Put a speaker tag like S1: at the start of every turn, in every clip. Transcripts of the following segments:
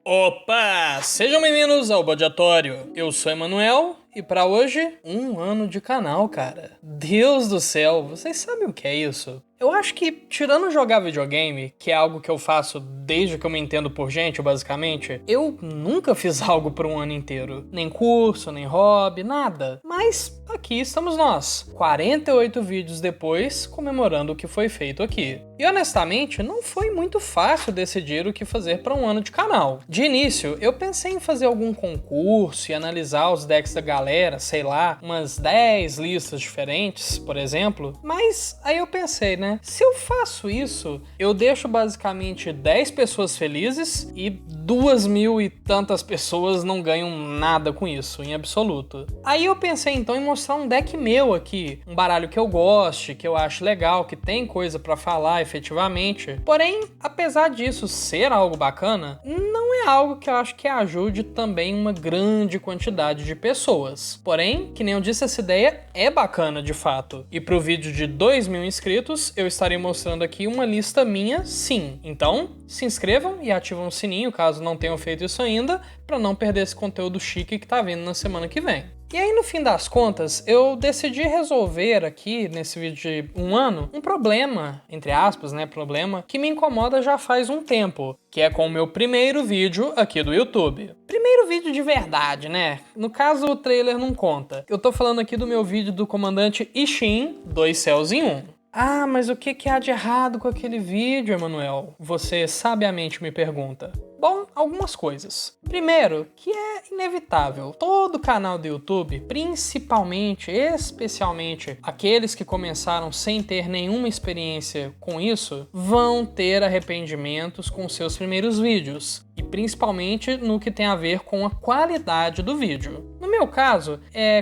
S1: Opa! Sejam bem-vindos ao Bodiatório. Eu sou Emanuel e pra hoje, 1 ano de canal, cara. Deus do céu, vocês sabem o que é isso? Eu acho que, tirando jogar videogame, que é algo que eu faço desde que eu me entendo por gente, basicamente, eu nunca fiz algo por 1 ano inteiro. Nem curso, nem hobby, nada. Mas aqui estamos nós, 48 vídeos depois, comemorando o que foi feito aqui. E honestamente, não foi muito fácil decidir o que fazer para 1 ano de canal. De início, eu pensei em fazer algum concurso e analisar os decks da galera, sei lá, umas 10 listas diferentes, por exemplo. Mas aí eu pensei, né? Se eu faço isso, eu deixo basicamente 10 pessoas felizes e 2.000 e tantas pessoas não ganham nada com isso, em absoluto. Aí eu pensei então em mostrar um deck meu aqui, um baralho que eu goste, que eu acho legal, que tem coisa pra falar efetivamente. Porém, apesar disso ser algo bacana, não é algo que eu acho que ajude também uma grande quantidade de pessoas. Porém, que nem eu disse, essa ideia é bacana de fato. E pro vídeo de 2.000 inscritos, eu estarei mostrando aqui uma lista minha, sim. Então, se inscrevam e ativam o sininho caso não tenham feito isso ainda, para não perder esse conteúdo chique que tá vindo na semana que vem. E aí, no fim das contas, eu decidi resolver aqui, nesse vídeo de 1 ano, um problema, entre aspas, né, problema, que me incomoda já faz um tempo, que é com o meu primeiro vídeo aqui do YouTube. Primeiro vídeo de verdade, né? No caso, o trailer não conta. Eu tô falando aqui do meu vídeo do comandante Ishin, 2 céus em 1. Ah, mas o que há de errado com aquele vídeo, Emanuel? Você sabiamente me pergunta. Bom, algumas coisas. Primeiro, que é inevitável. Todo canal do YouTube, principalmente, especialmente aqueles que começaram sem ter nenhuma experiência com isso, vão ter arrependimentos com seus primeiros vídeos. E principalmente no que tem a ver com a qualidade do vídeo. No meu caso,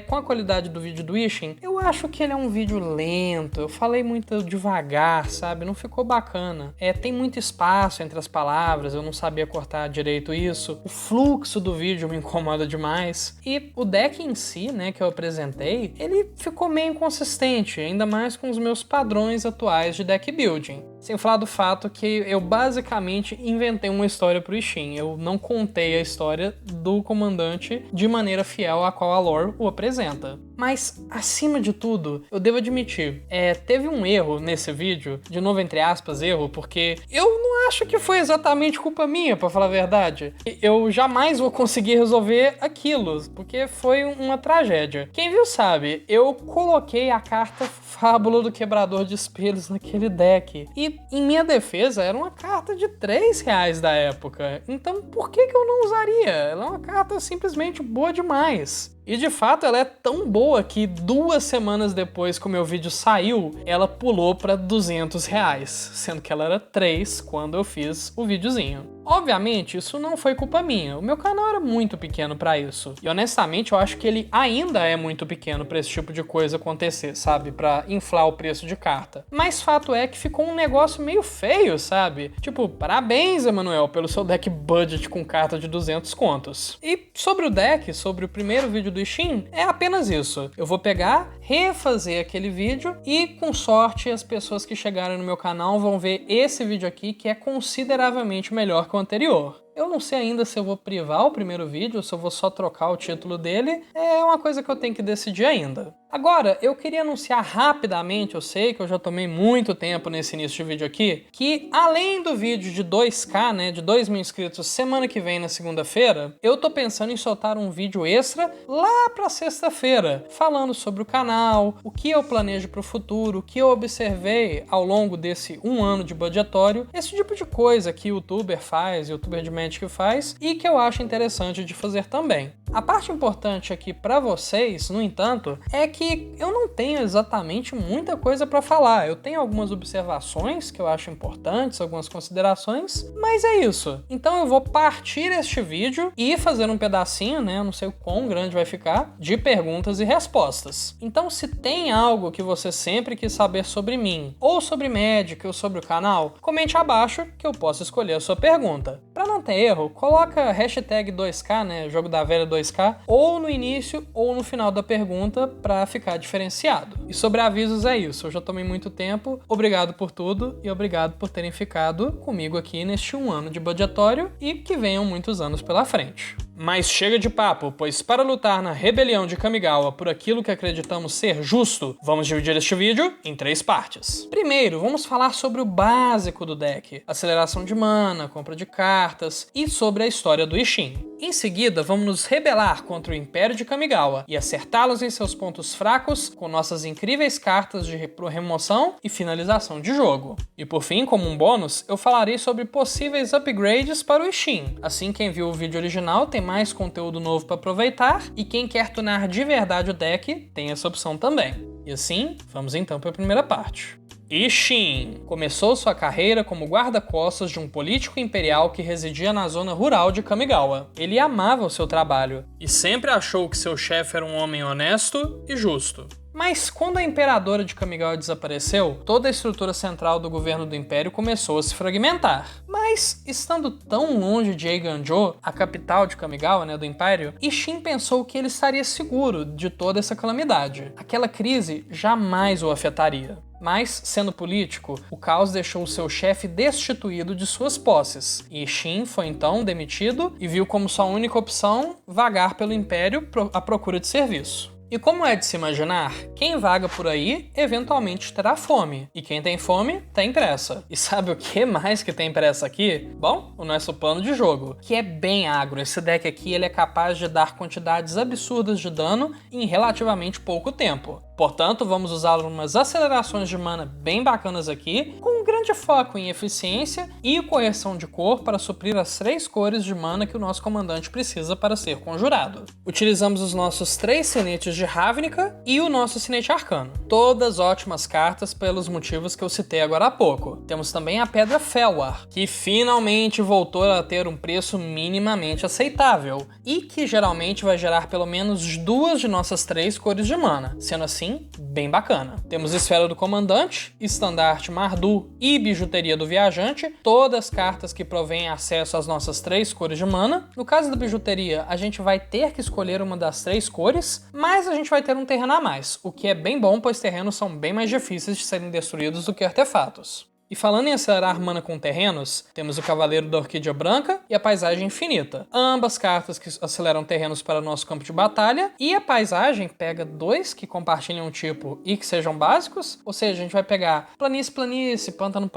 S1: com a qualidade do vídeo do Ishin, eu acho que ele é um vídeo lento, eu falei muito devagar, sabe? Não ficou bacana. Tem muito espaço entre as palavras, eu não sabia cortar direito isso. O fluxo do vídeo me incomoda demais. E o deck em si, né, que eu apresentei, ele ficou meio inconsistente, ainda mais com os meus padrões atuais de deck building. Sem falar do fato que eu basicamente inventei uma história pro Ishin. Eu não contei a história do comandante de maneira fiel a qual a lore o apresenta. Mas, acima de tudo, eu devo admitir, teve um erro nesse vídeo, de novo entre aspas, erro, porque eu não acho que foi exatamente culpa minha, pra falar a verdade. Eu jamais vou conseguir resolver aquilo, porque foi uma tragédia. Quem viu sabe, eu coloquei a carta Fábula do Quebrador de Espelhos naquele deck. E, em minha defesa, era uma carta de R$3 da época. Então, por que eu não usaria? Ela é uma carta simplesmente boa demais. E de fato ela é tão boa que 2 semanas depois que o meu vídeo saiu, ela pulou para R$200, sendo que ela era 3 quando eu fiz o videozinho. Obviamente, isso não foi culpa minha, o meu canal era muito pequeno para isso. E honestamente, eu acho que ele ainda é muito pequeno para esse tipo de coisa acontecer, sabe? Para inflar o preço de carta. Mas fato é que ficou um negócio meio feio, sabe? Tipo, parabéns, Emanuel, pelo seu deck budget com carta de 200 contos. E sobre o deck, sobre o primeiro vídeo do Ishin, é apenas isso. Eu vou pegar, refazer aquele vídeo e, com sorte, as pessoas que chegarem no meu canal vão ver esse vídeo aqui, que é consideravelmente melhor que o anterior. Eu não sei ainda se eu vou privar o primeiro vídeo ou se eu vou só trocar o título dele. É uma coisa que eu tenho que decidir ainda. Agora, eu queria anunciar rapidamente, eu sei que eu já tomei muito tempo nesse início de vídeo aqui, que além do vídeo de 2K, né, de 2.000 inscritos semana que vem na segunda-feira, eu tô pensando em soltar um vídeo extra lá pra sexta-feira, falando sobre o canal, o que eu planejo pro futuro, o que eu observei ao longo desse 1 ano de budgetório, esse tipo de coisa que youtuber faz, youtuber de Magic faz, e que eu acho interessante de fazer também. A parte importante aqui pra vocês, no entanto, é que eu não tenho exatamente muita coisa pra falar. Eu tenho algumas observações que eu acho importantes, algumas considerações, mas é isso. Então eu vou partir este vídeo e fazer um pedacinho, né, eu não sei o quão grande vai ficar, de perguntas e respostas. Então se tem algo que você sempre quis saber sobre mim, ou sobre Magic, ou sobre o canal, comente abaixo que eu posso escolher a sua pergunta. Pra não ter erro, coloca hashtag 2K, né, jogo da velha 2 2k, ou no início ou no final da pergunta para ficar diferenciado. E sobre avisos é isso, eu já tomei muito tempo, obrigado por tudo e obrigado por terem ficado comigo aqui neste 1 ano de budgetório e que venham muitos anos pela frente. Mas chega de papo, pois para lutar na rebelião de Kamigawa por aquilo que acreditamos ser justo, vamos dividir este vídeo em 3 partes. Primeiro, vamos falar sobre o básico do deck, aceleração de mana, compra de cartas e sobre a história do Isshin. Em seguida, vamos nos rebelar contra o Império de Kamigawa e acertá-los em seus pontos fracos com nossas incríveis cartas de remoção e finalização de jogo. E por fim, como um bônus, eu falarei sobre possíveis upgrades para o Isshin. Assim, quem viu o vídeo original tem mais conteúdo novo para aproveitar e quem quer tunar de verdade o deck tem essa opção também. E assim, vamos então para a primeira parte. Isshin começou sua carreira como guarda-costas de um político imperial que residia na zona rural de Kamigawa. Ele amava o seu trabalho e sempre achou que seu chefe era um homem honesto e justo. Mas quando a imperadora de Kamigawa desapareceu, toda a estrutura central do governo do império começou a se fragmentar. Mas, estando tão longe de Eiganjo, a capital de Kamigawa, do império, Isshin pensou que ele estaria seguro de toda essa calamidade. Aquela crise jamais o afetaria. Mas, sendo político, o caos deixou seu chefe destituído de suas posses. E Isshin foi então demitido e viu como sua única opção vagar pelo império à procura de serviço. E como é de se imaginar, quem vaga por aí eventualmente terá fome. E quem tem fome, tem pressa. E sabe o que mais que tem pressa aqui? Bom, o nosso plano de jogo, que é bem agro. Esse deck aqui ele é capaz de dar quantidades absurdas de dano em relativamente pouco tempo. Portanto, vamos usar umas acelerações de mana bem bacanas aqui, com um grande foco em eficiência e correção de cor para suprir as 3 cores de mana que o nosso comandante precisa para ser conjurado. Utilizamos os nossos 3 sinetes de Ravnica e o nosso sinete arcano. Todas ótimas cartas pelos motivos que eu citei agora há pouco. Temos também a pedra Felwar, que finalmente voltou a ter um preço minimamente aceitável e que geralmente vai gerar pelo menos 2 de nossas 3 cores de mana, sendo assim bem bacana. Temos Esfera do Comandante, Estandarte Mardu e Bijuteria do Viajante, todas cartas que provêm acesso às nossas 3 cores de mana. No caso da Bijuteria, a gente vai ter que escolher uma das 3 cores, mas a gente vai ter um terreno a mais, o que é bem bom, pois terrenos são bem mais difíceis de serem destruídos do que artefatos. E falando em acelerar mana com terrenos, temos o Cavaleiro da Orquídea Branca e a Paisagem Infinita. Ambas cartas que aceleram terrenos para o nosso campo de batalha. E a Paisagem pega 2 que compartilham um tipo e que sejam básicos. Ou seja, a gente vai pegar Planície, Pântano,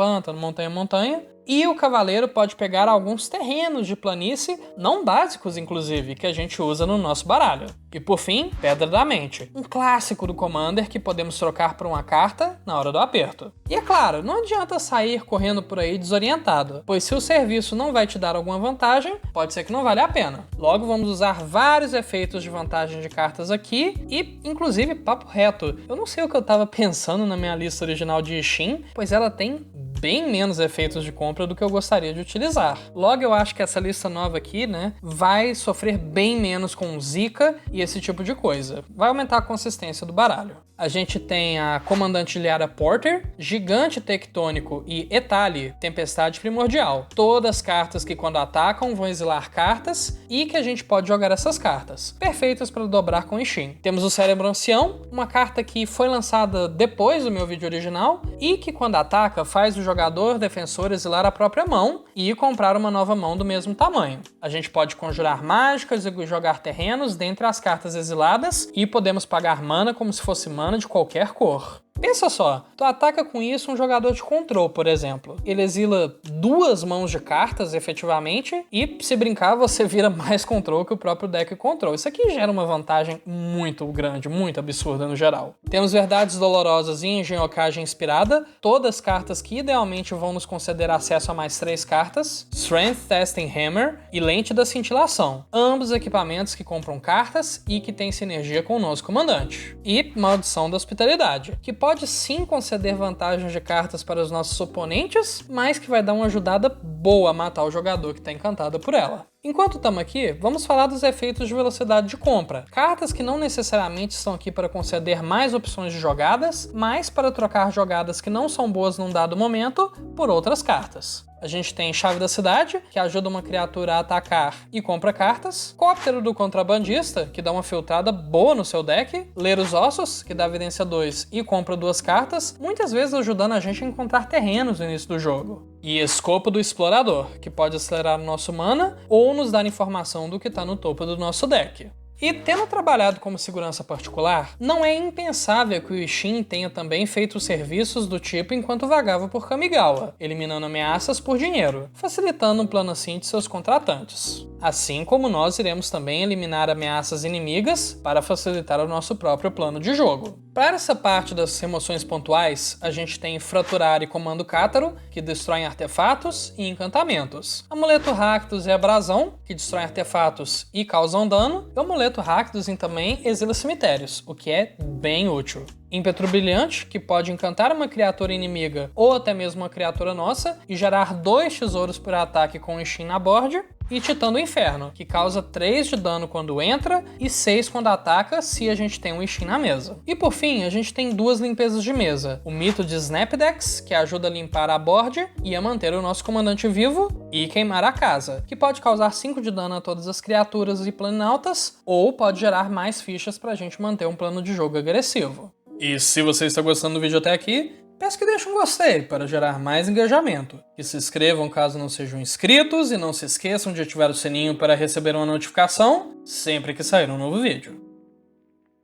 S1: Montanha. E o Cavaleiro pode pegar alguns terrenos de planície, não básicos inclusive, que a gente usa no nosso baralho. E por fim, Pedra da Mente, um clássico do Commander que podemos trocar por uma carta na hora do aperto. E é claro, não adianta sair correndo por aí desorientado, pois se o serviço não vai te dar alguma vantagem, pode ser que não valha a pena. Logo vamos usar vários efeitos de vantagem de cartas aqui e, inclusive, papo reto, eu não sei o que eu tava pensando na minha lista original de Isshin, pois ela tem bem menos efeitos de compra do que eu gostaria de utilizar. Logo, eu acho que essa lista nova aqui, vai sofrer bem menos com Zika e esse tipo de coisa. Vai aumentar a consistência do baralho. A gente tem a Comandante Liara Porter, Gigante Tectônico e Etali, Tempestade Primordial. Todas cartas que quando atacam vão exilar cartas e que a gente pode jogar essas cartas. Perfeitas para dobrar com Isshin. Temos o Cérebro Ancião, uma carta que foi lançada depois do meu vídeo original e que quando ataca faz o jogador defensor exilar a própria mão e comprar uma nova mão do mesmo tamanho. A gente pode conjurar mágicas e jogar terrenos dentre as cartas exiladas e podemos pagar mana como se fosse mana de qualquer cor. Pensa só, tu ataca com isso um jogador de control, por exemplo. Ele exila 2 mãos de cartas, efetivamente, e se brincar, você vira mais control que o próprio deck control. Isso aqui gera uma vantagem muito grande, muito absurda no geral. Temos Verdades Dolorosas e Engenhocagem Inspirada, todas cartas que idealmente vão nos conceder acesso a mais 3 cartas, Strength Testing Hammer e Lente da Cintilação, ambos equipamentos que compram cartas e que têm sinergia com o nosso comandante. E Maldição da Hospitalidade, que pode sim conceder vantagens de cartas para os nossos oponentes, mas que vai dar uma ajudada boa a matar o jogador que está encantado por ela. Enquanto estamos aqui, vamos falar dos efeitos de velocidade de compra. Cartas que não necessariamente estão aqui para conceder mais opções de jogadas, mas para trocar jogadas que não são boas num dado momento por outras cartas. A gente tem Chave da Cidade, que ajuda uma criatura a atacar e compra cartas. Cóptero do Contrabandista, que dá uma filtrada boa no seu deck. Ler os Ossos, que dá evidência 2 e compra 2 cartas, muitas vezes ajudando a gente a encontrar terrenos no início do jogo. E Escopo do Explorador, que pode acelerar o nosso mana ou nos dar informação do que está no topo do nosso deck. E tendo trabalhado como segurança particular, não é impensável que o Isshin tenha também feito serviços do tipo enquanto vagava por Kamigawa, eliminando ameaças por dinheiro, facilitando um plano assim de seus contratantes. Assim como nós iremos também eliminar ameaças inimigas para facilitar o nosso próprio plano de jogo. Para essa parte das remoções pontuais, a gente tem Fraturar e Comando Cátaro, que destroem artefatos e encantamentos. Amuleto Rakdos e Abrasão, que destroem artefatos e causam dano. E o Amuleto Rakdos também exila cemitérios, o que é bem útil. Ímpeto Brilhante, que pode encantar uma criatura inimiga ou até mesmo uma criatura nossa e gerar 2 tesouros por ataque com o Isshin na board. E Titã do Inferno, que causa 3 de dano quando entra e 6 quando ataca se a gente tem um Isshin na mesa. E por fim, a gente tem 2 limpezas de mesa. O Mito de Snapdex, que ajuda a limpar a board e a manter o nosso comandante vivo, e Queimar a Casa, que pode causar 5 de dano a todas as criaturas e planinautas, ou pode gerar mais fichas pra gente manter um plano de jogo agressivo. E se você está gostando do vídeo até aqui, peço que deixe um gostei para gerar mais engajamento. Que se inscrevam caso não sejam inscritos e não se esqueçam de ativar o sininho para receber uma notificação sempre que sair um novo vídeo.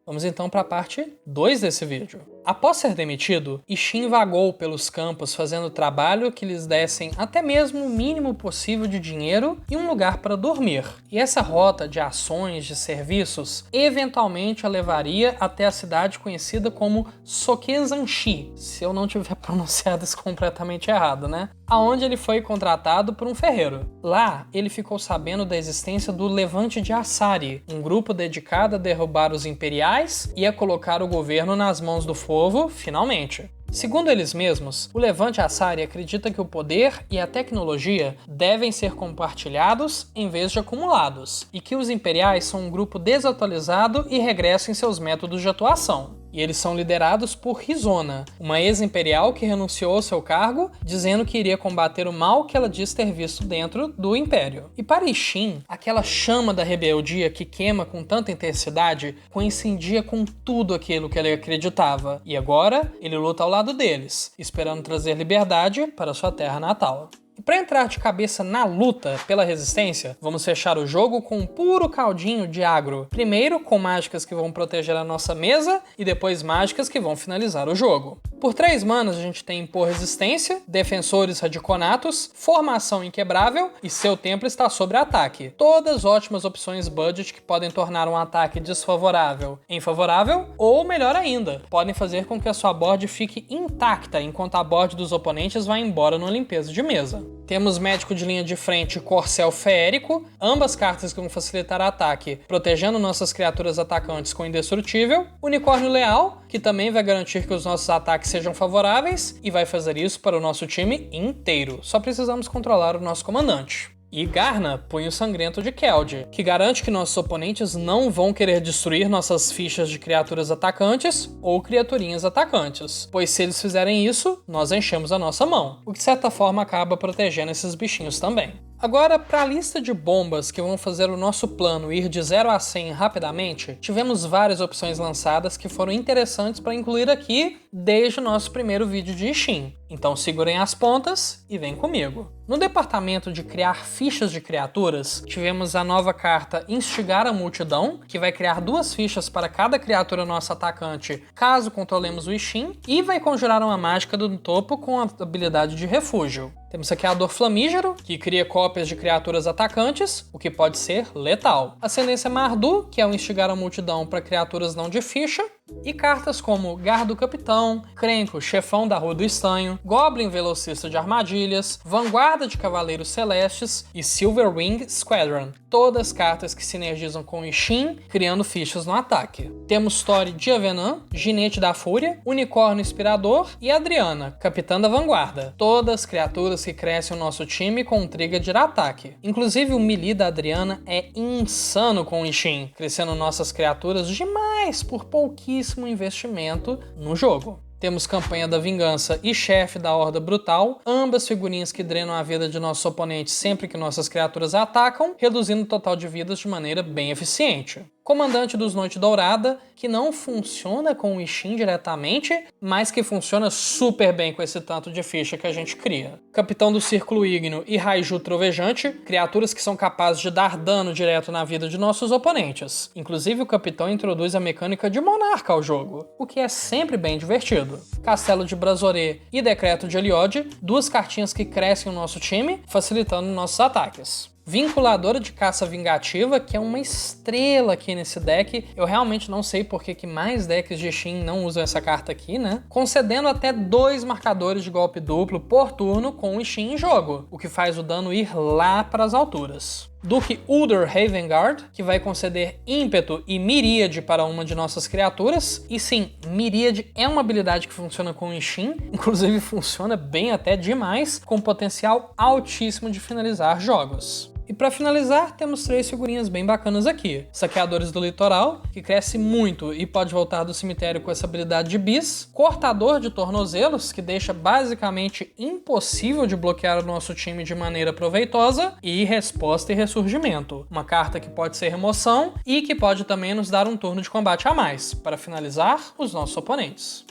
S1: Vamos então para a parte 2 desse vídeo. Após ser demitido, Isshin vagou pelos campos fazendo trabalho que lhes dessem até mesmo o mínimo possível de dinheiro e um lugar para dormir. E essa rota de ações, de serviços, eventualmente a levaria até a cidade conhecida como Sokezanshi, se eu não tiver pronunciado isso completamente errado, né? Aonde ele foi contratado por um ferreiro. Lá, ele ficou sabendo da existência do Levante de Asari, um grupo dedicado a derrubar os imperiais e a colocar o governo nas mãos do povo, finalmente. Segundo eles mesmos, o Levante Asari acredita que o poder e a tecnologia devem ser compartilhados em vez de acumulados, e que os imperiais são um grupo desatualizado e regresso em seus métodos de atuação. E eles são liderados por Rizona, uma ex-imperial que renunciou ao seu cargo, dizendo que iria combater o mal que ela diz ter visto dentro do Império. E para Isshin, aquela chama da rebeldia que queima com tanta intensidade coincidia com tudo aquilo que ele acreditava. E agora, ele luta ao lado deles, esperando trazer liberdade para sua terra natal. E para entrar de cabeça na luta pela resistência, vamos fechar o jogo com um puro caldinho de agro. Primeiro com mágicas que vão proteger a nossa mesa e depois mágicas que vão finalizar o jogo. Por 3 manas a gente tem Impor Resistência, Defensores Radiconatos, Formação Inquebrável e seu templo está sobre ataque. Todas ótimas opções budget que podem tornar um ataque desfavorável em favorável ou, melhor ainda, podem fazer com que a sua board fique intacta enquanto a board dos oponentes vai embora numa limpeza de mesa. Temos Médico de Linha de Frente e Corcel Feérico, ambas cartas que vão facilitar o ataque, protegendo nossas criaturas atacantes com Indestrutível. Unicórnio Leal, que também vai garantir que os nossos ataques sejam favoráveis e vai fazer isso para o nosso time inteiro. Só precisamos controlar o nosso comandante. E Garna, Punho Sangrento de Keld, que garante que nossos oponentes não vão querer destruir nossas fichas de criaturas atacantes ou criaturinhas atacantes, pois se eles fizerem isso, nós enchemos a nossa mão, o que de certa forma acaba protegendo esses bichinhos também. Agora, para a lista de bombas que vão fazer o nosso plano ir de 0 a 100 rapidamente, tivemos várias opções lançadas que foram interessantes para incluir aqui desde o nosso primeiro vídeo de Isshin. Então segurem as pontas e vem comigo. No departamento de criar fichas de criaturas, tivemos a nova carta Instigar a Multidão, que vai criar 2 fichas para cada criatura nossa atacante, caso controlemos o Isshin, e vai conjurar uma mágica do topo com a habilidade de refúgio. Temos aqui a Dor Flamígero, que cria cópias de criaturas atacantes, o que pode ser letal. Ascendência Mardu, que é o Instigar a Multidão para criaturas não de ficha. E cartas como Garra do Capitão, Krenko, Chefão da Rua do Estanho, Goblin Velocista de Armadilhas, Vanguarda de Cavaleiros Celestes e Silverwing Squadron. Todas cartas que sinergizam com Ishin, criando fichas no ataque. Temos Tori Djavenan, Ginete da Fúria, Unicórnio Inspirador e Adriana, Capitã da Vanguarda. Todas criaturas que crescem o nosso time com trigger de ataque. Inclusive o melee da Adriana é insano com o Ishin, crescendo nossas criaturas demais por pouquíssimo investimento no jogo. Temos Campanha da Vingança e Chefe da Horda Brutal, ambas figurinhas que drenam a vida de nossos oponentes sempre que nossas criaturas atacam, reduzindo o total de vidas de maneira bem eficiente. Comandante dos Noite Dourada, que não funciona com o Ishin diretamente, mas que funciona super bem com esse tanto de ficha que a gente cria. Capitão do Círculo Ígneo e Raiju Trovejante, criaturas que são capazes de dar dano direto na vida de nossos oponentes. Inclusive o Capitão introduz a mecânica de Monarca ao jogo, o que é sempre bem divertido. Castelo de Brazoré e Decreto de Eliod, duas cartinhas que crescem o nosso time, facilitando nossos ataques. Vinculadora de Caça Vingativa, que é uma estrela aqui nesse deck. Eu realmente não sei por que mais decks de Shin não usam essa carta aqui, né? Concedendo até 2 marcadores de golpe duplo por turno com o Shin em jogo, o que faz o dano ir lá para as alturas. Duque Ulder Ravengard, que vai conceder ímpeto e miríade para uma de nossas criaturas. E sim, miríade é uma habilidade que funciona com o Ishin, inclusive funciona bem até demais, com potencial altíssimo de finalizar jogos. E para finalizar, temos 3 figurinhas bem bacanas aqui. Saqueadores do Litoral, que cresce muito e pode voltar do cemitério com essa habilidade de bis. Cortador de Tornozelos, que deixa basicamente impossível de bloquear o nosso time de maneira proveitosa. E Resposta e Ressurgimento, uma carta que pode ser remoção e que pode também nos dar um turno de combate a mais, para finalizar os nossos oponentes.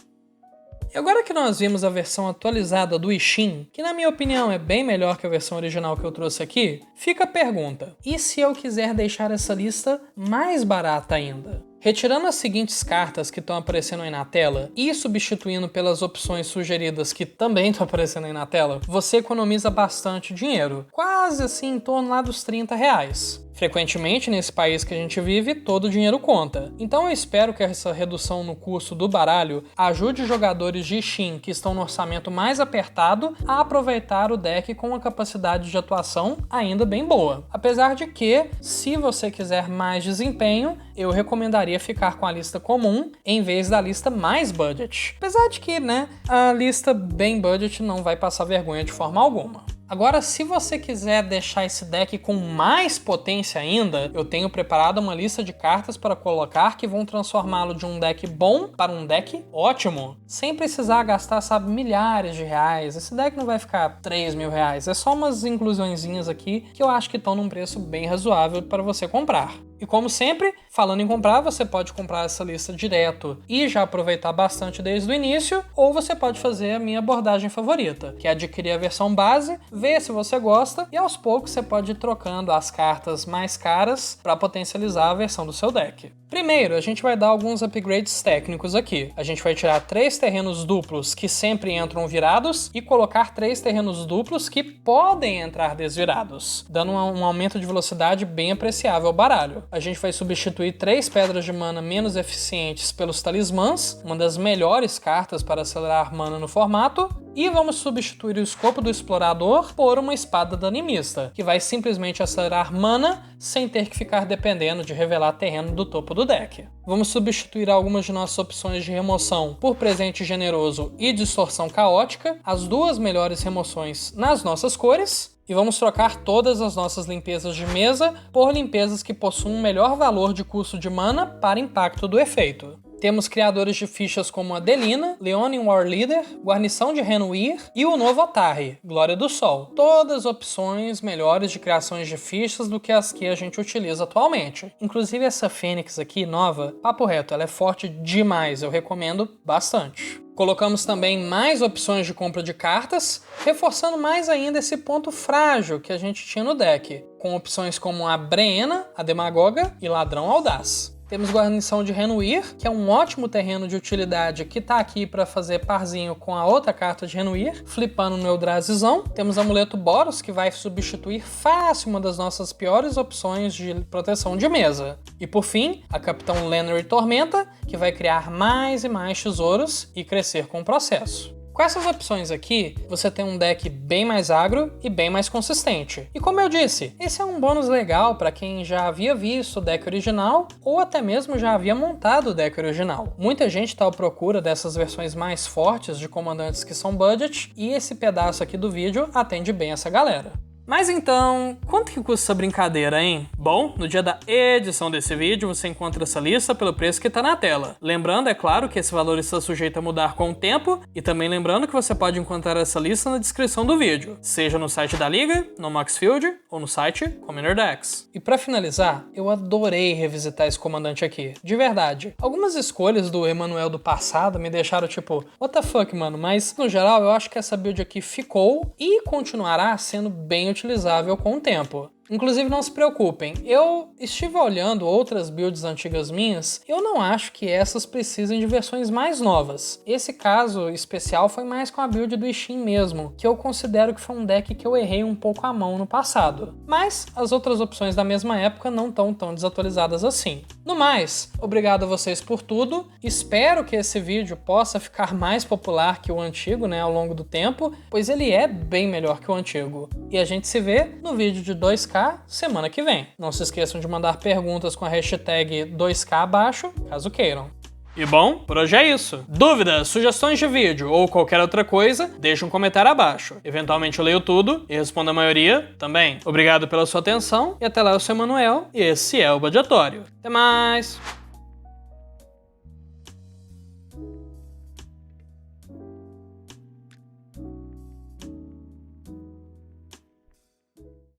S1: E agora que nós vimos a versão atualizada do Ishin, que na minha opinião é bem melhor que a versão original que eu trouxe aqui, fica a pergunta: e se eu quiser deixar essa lista mais barata ainda? Retirando as seguintes cartas que estão aparecendo aí na tela e substituindo pelas opções sugeridas que também estão aparecendo aí na tela, você economiza bastante dinheiro, quase assim em torno lá dos R$30. Frequentemente, nesse país que a gente vive, todo o dinheiro conta. Então eu espero que essa redução no custo do baralho ajude jogadores de Ishin que estão no orçamento mais apertado a aproveitar o deck com uma capacidade de atuação ainda bem boa. Apesar de que, se você quiser mais desempenho, eu recomendaria ficar com a lista comum em vez da lista mais budget. Apesar de que, né, a lista bem budget não vai passar vergonha de forma alguma. Agora, se você quiser deixar esse deck com mais potência ainda, eu tenho preparado uma lista de cartas para colocar que vão transformá-lo de um deck bom para um deck ótimo, sem precisar gastar, sabe, milhares de reais. Esse deck não vai ficar R$3.000, é só umas inclusõezinhas aqui que eu acho que estão num preço bem razoável para você comprar. E como sempre, falando em comprar, você pode comprar essa lista direto e já aproveitar bastante desde o início, ou você pode fazer a minha abordagem favorita, que é adquirir a versão base, ver se você gosta e aos poucos você pode ir trocando as cartas mais caras para potencializar a versão do seu deck. Primeiro, a gente vai dar alguns upgrades técnicos aqui. A gente vai tirar 3 terrenos duplos que sempre entram virados e colocar 3 terrenos duplos que podem entrar desvirados, dando um aumento de velocidade bem apreciável ao baralho. A gente vai substituir 3 pedras de mana menos eficientes pelos talismãs, uma das melhores cartas para acelerar mana no formato, e vamos substituir o escopo do explorador por uma espada da animista, que vai simplesmente acelerar mana sem ter que ficar dependendo de revelar terreno do topo do deck. Vamos substituir algumas de nossas opções de remoção por presente generoso e distorção caótica, as 2 melhores remoções nas nossas cores, e vamos trocar todas as nossas limpezas de mesa por limpezas que possuem um melhor valor de custo de mana para impacto do efeito. Temos criadores de fichas como Adelina, Leonin War Leader, Guarnição de Renuir e o novo Otari, Glória do Sol. Todas opções melhores de criações de fichas do que as que a gente utiliza atualmente. Inclusive essa Fênix aqui, nova, papo reto, ela é forte demais, eu recomendo bastante. Colocamos também mais opções de compra de cartas, reforçando mais ainda esse ponto frágil que a gente tinha no deck, com opções como a Breena, a Demagoga e Ladrão Audaz. Temos guarnição de Renuir, que é um ótimo terreno de utilidade que tá aqui para fazer parzinho com a outra carta de Renuir, flipando no Eldrazizão. Temos amuleto Boros, que vai substituir fácil uma das nossas piores opções de proteção de mesa. E por fim, a Capitão Lennery Tormenta, que vai criar mais e mais tesouros e crescer com o processo. Com essas opções aqui, você tem um deck bem mais agro e bem mais consistente. E como eu disse, esse é um bônus legal para quem já havia visto o deck original ou até mesmo já havia montado o deck original. Muita gente está à procura dessas versões mais fortes de comandantes que são budget, e esse pedaço aqui do vídeo atende bem essa galera. Mas então, quanto que custa essa brincadeira, hein? Bom, no dia da edição desse vídeo você encontra essa lista pelo preço que tá na tela. Lembrando, é claro, que esse valor está sujeito a mudar com o tempo, e também lembrando que você pode encontrar essa lista na descrição do vídeo, seja no site da Liga, no Moxfield ou no site Commander Decks. E pra finalizar, eu adorei revisitar esse comandante aqui, de verdade. Algumas escolhas do Emanuel do passado me deixaram tipo, what the fuck, mano, mas no geral eu acho que essa build aqui ficou e continuará sendo bem utilizável com o tempo. Inclusive, não se preocupem, eu estive olhando outras builds antigas minhas e eu não acho que essas precisem de versões mais novas. Esse caso especial foi mais com a build do Ishin mesmo, que eu considero que foi um deck que eu errei um pouco a mão no passado. Mas as outras opções da mesma época não estão tão desatualizadas assim. No mais, obrigado a vocês por tudo, espero que esse vídeo possa ficar mais popular que o antigo, né, ao longo do tempo, pois ele é bem melhor que o antigo. E a gente se vê no vídeo de 2K semana que vem. Não se esqueçam de mandar perguntas com a hashtag 2K abaixo, caso queiram. E bom, por hoje é isso. Dúvidas, sugestões de vídeo ou qualquer outra coisa, deixa um comentário abaixo. Eventualmente eu leio tudo e respondo a maioria também. Obrigado pela sua atenção e até lá, eu sou o Emanuel e esse é o Badiatório. Até mais!